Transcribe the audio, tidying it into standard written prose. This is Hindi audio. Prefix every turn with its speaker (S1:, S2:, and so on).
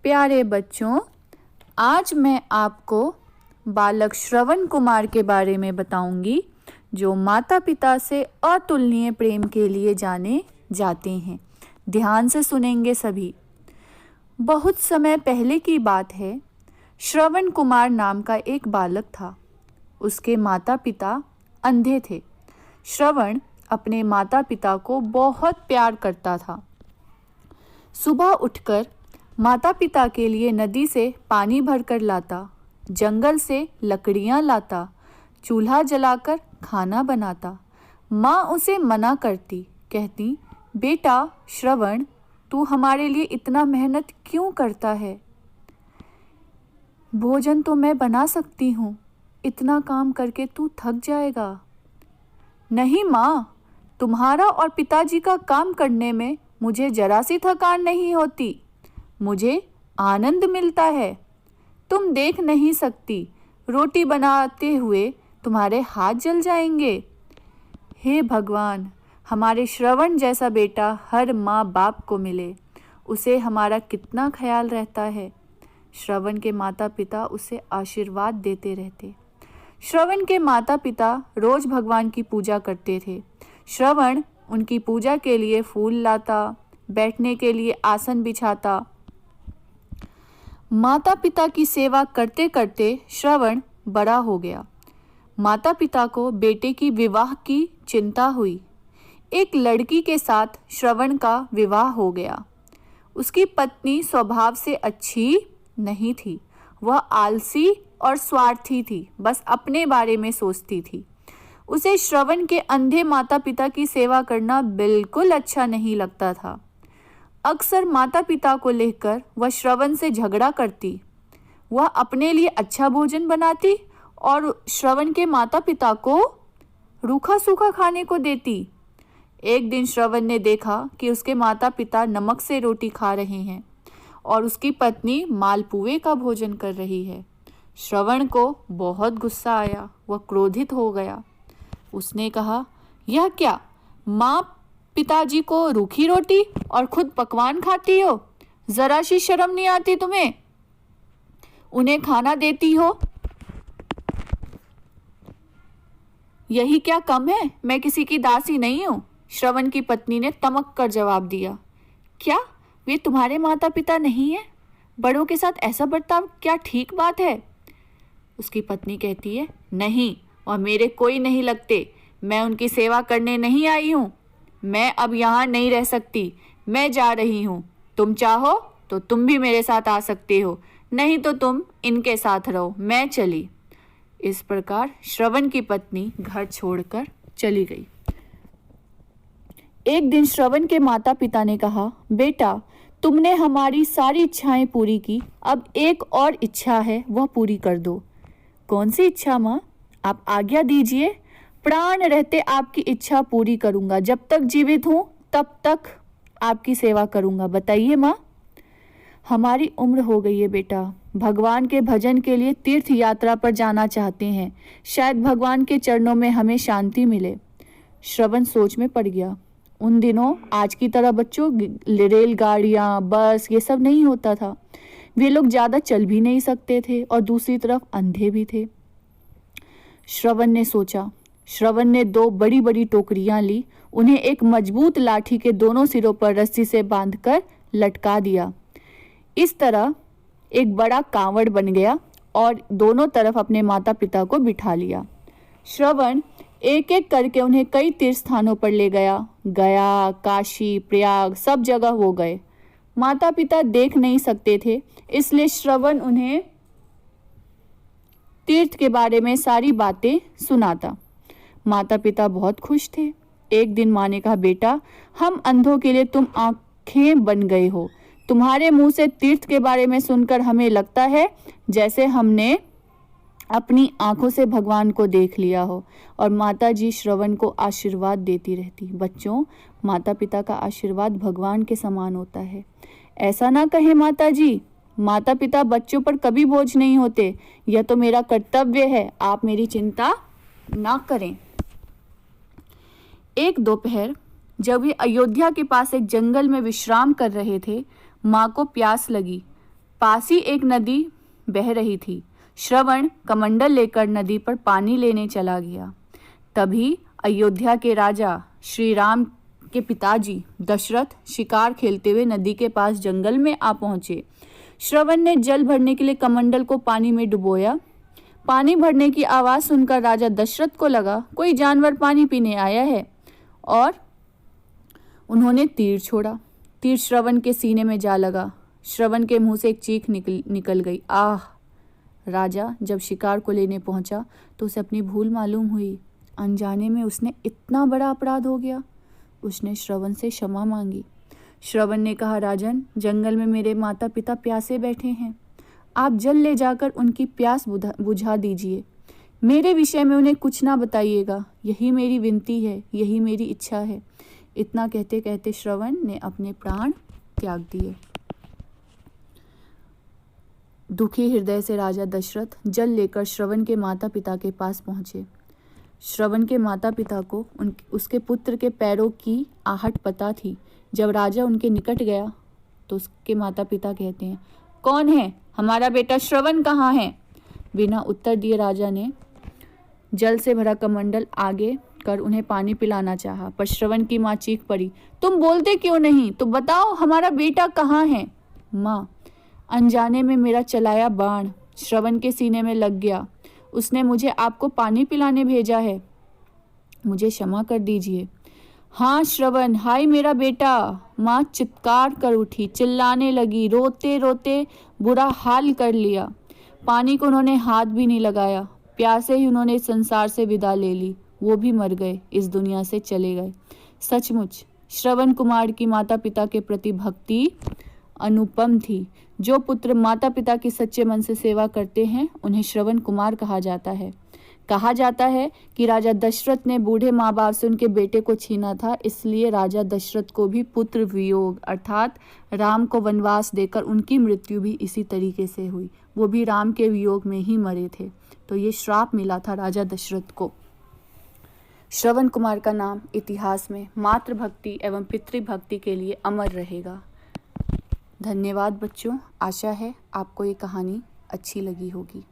S1: प्यारे बच्चों, आज मैं आपको बालक श्रवण कुमार के बारे में बताऊंगी, जो माता पिता से अतुलनीय प्रेम के लिए जाने जाते हैं। ध्यान से सुनेंगे सभी। बहुत समय पहले की बात है। श्रवण कुमार नाम का एक बालक था। उसके माता पिता अंधे थे। श्रवण अपने माता पिता को बहुत प्यार करता था। सुबह उठकर माता पिता के लिए नदी से पानी भरकर लाता, जंगल से लकड़ियां लाता, चूल्हा जलाकर खाना बनाता। माँ उसे मना करती, कहती, बेटा श्रवण, तू हमारे लिए इतना मेहनत क्यों करता है? भोजन तो मैं बना सकती हूँ, इतना काम करके तू थक जाएगा। नहीं माँ, तुम्हारा और पिताजी का काम करने में मुझे जरा सी थकान नहीं होती, मुझे आनंद मिलता है। तुम देख नहीं सकती, रोटी बनाते हुए तुम्हारे हाथ जल जाएंगे। हे भगवान, हमारे श्रवण जैसा बेटा हर माँ बाप को मिले। उसे हमारा कितना ख्याल रहता है। श्रवण के माता पिता उसे आशीर्वाद देते रहते। श्रवण के माता पिता रोज भगवान की पूजा करते थे। श्रवण उनकी पूजा के लिए फूल लाता, बैठने के लिए आसन बिछाता। माता पिता की सेवा करते करते श्रवण बड़ा हो गया। माता पिता को बेटे की विवाह की चिंता हुई। एक लड़की के साथ श्रवण का विवाह हो गया। उसकी पत्नी स्वभाव से अच्छी नहीं थी। वह आलसी और स्वार्थी थी, बस अपने बारे में सोचती थी। उसे श्रवण के अंधे माता पिता की सेवा करना बिल्कुल अच्छा नहीं लगता था। अक्सर माता पिता को लेकर वह श्रवण से झगड़ा करती। वह अपने लिए अच्छा भोजन बनाती और श्रवण के माता पिता को रूखा सूखा खाने को देती। एक दिन श्रवण ने देखा कि उसके माता पिता नमक से रोटी खा रहे हैं और उसकी पत्नी मालपुए का भोजन कर रही है। श्रवण को बहुत गुस्सा आया। वह क्रोधित हो गया। उसने कहा, यह क्या, माँ पिताजी को रूखी रोटी और खुद पकवान खाती हो? जरा सी शर्म नहीं आती तुम्हें? उन्हें खाना देती हो, यही क्या कम है? मैं किसी की दासी नहीं हूं। श्रवण की पत्नी ने तमक कर जवाब दिया, क्या वे तुम्हारे माता पिता नहीं है? बड़ों के साथ ऐसा बर्ताव क्या ठीक बात है? उसकी पत्नी कहती है, नहीं, और मेरे कोई नहीं लगते। मैं उनकी सेवा करने नहीं आई हूं। मैं अब यहाँ नहीं रह सकती, मैं जा रही हूँ। तुम चाहो तो तुम भी मेरे साथ आ सकते हो, नहीं तो तुम इनके साथ रहो, मैं चली। इस प्रकार श्रवण की पत्नी घर छोड़कर चली गई। एक दिन श्रवण के माता पिता ने कहा, बेटा तुमने हमारी सारी इच्छाएं पूरी की, अब एक और इच्छा है, वह पूरी कर दो। कौन सी इच्छा माँ? आप आज्ञा दीजिए। प्राण रहते आपकी इच्छा पूरी करूंगा। जब तक जीवित हूं तब तक आपकी सेवा करूंगा। बताइए माँ। हमारी उम्र हो गई है बेटा, भगवान के भजन के लिए तीर्थ यात्रा पर जाना चाहते हैं। शायद भगवान के चरणों में हमें शांति मिले। श्रवण सोच में पड़ गया। उन दिनों आज की तरह बच्चों रेलगाड़ियां, बस ये सब नहीं होता था। वे लोग ज्यादा चल भी नहीं सकते थे और दूसरी तरफ अंधे भी थे। श्रवण ने 2 बड़ी बड़ी टोकरियां ली। उन्हें एक मजबूत लाठी के दोनों सिरों पर रस्सी से बांधकर लटका दिया। इस तरह एक बड़ा कांवड़ बन गया और दोनों तरफ अपने माता पिता को बिठा लिया। श्रवण एक एक करके उन्हें कई तीर्थ स्थानों पर ले गया। काशी, प्रयाग, सब जगह वो गए। माता पिता देख नहीं सकते थे, इसलिए श्रवण उन्हें तीर्थ के बारे में सारी बातें सुनाता। माता पिता बहुत खुश थे। एक दिन माँ ने कहा, बेटा हम अंधों के लिए तुम आंखें बन गए हो। तुम्हारे मुंह से तीर्थ के बारे में सुनकर हमें लगता है जैसे हमने अपनी आंखों से भगवान को देख लिया हो। और माता जी श्रवण को आशीर्वाद देती रहती। बच्चों, माता पिता का आशीर्वाद भगवान के समान होता है। ऐसा ना कहे माता जी, माता पिता बच्चों पर कभी बोझ नहीं होते। यह तो मेरा कर्तव्य है, आप मेरी चिंता ना करें। एक दोपहर जब वे अयोध्या के पास एक जंगल में विश्राम कर रहे थे, माँ को प्यास लगी। पास ही एक नदी बह रही थी। श्रवण कमंडल लेकर नदी पर पानी लेने चला गया। तभी अयोध्या के राजा श्री राम के पिताजी दशरथ शिकार खेलते हुए नदी के पास जंगल में आ पहुंचे। श्रवण ने जल भरने के लिए कमंडल को पानी में डुबोया। पानी भरने की आवाज़ सुनकर राजा दशरथ को लगा कोई जानवर पानी पीने आया है, और उन्होंने तीर छोड़ा। तीर श्रवण के सीने में जा लगा। श्रवण के मुंह से एक चीख निकल गई। आह! राजा जब शिकार को लेने पहुंचा तो उसे अपनी भूल मालूम हुई। अनजाने में उसने इतना बड़ा अपराध हो गया। उसने श्रवण से क्षमा मांगी। श्रवण ने कहा, राजन, जंगल में मेरे माता पिता प्यासे बैठे हैं। आप जल ले जाकर उनकी प्यास बुझा दीजिए। मेरे विषय में उन्हें कुछ ना बताइएगा। यही मेरी विनती है, यही मेरी इच्छा है। इतना कहते कहते श्रवण ने अपने प्राण त्याग दिए। दुखी हृदय से राजा दशरथ जल लेकर श्रवण के माता पिता के पास पहुंचे। श्रवण के माता पिता को उसके पुत्र के पैरों की आहट पता थी। जब राजा उनके निकट गया तो उसके माता पिता कहते हैं, कौन है? हमारा बेटा श्रवण कहाँ है? बिना उत्तर दिए राजा ने जल से भरा कमंडल आगे कर उन्हें पानी पिलाना चाहा, पर श्रवण की माँ चीख पड़ी, तुम बोलते क्यों नहीं? तो बताओ हमारा बेटा कहाँ है? माँ, अनजाने में मेरा चलाया बाण श्रवण के सीने में लग गया। उसने मुझे आपको पानी पिलाने भेजा है। मुझे क्षमा कर दीजिए। हाँ श्रवण, हाय मेरा बेटा! माँ चित्कार कर उठी, चिल्लाने लगी, रोते रोते बुरा हाल कर लिया। पानी को उन्होंने हाथ भी नहीं लगाया। प्यासे ही उन्होंने संसार से विदा ले ली। वो भी मर गए, इस दुनिया से चले गए। सचमुच श्रवण कुमार की माता पिता के प्रति भक्ति अनुपम थी। जो पुत्र माता पिता की सच्चे मन से सेवा करते हैं उन्हें श्रवण कुमार कहा जाता है। कहा जाता है कि राजा दशरथ ने बूढ़े माँ बाप से उनके बेटे को छीना था, इसलिए राजा दशरथ को भी पुत्र वियोग अर्थात राम को वनवास देकर उनकी मृत्यु भी इसी तरीके से हुई। वो भी राम के वियोग में ही मरे थे। तो ये श्राप मिला था राजा दशरथ को। श्रवण कुमार का नाम इतिहास में मातृभक्ति एवं पितृभक्ति के लिए अमर रहेगा। धन्यवाद बच्चों। आशा है आपको ये कहानी अच्छी लगी होगी।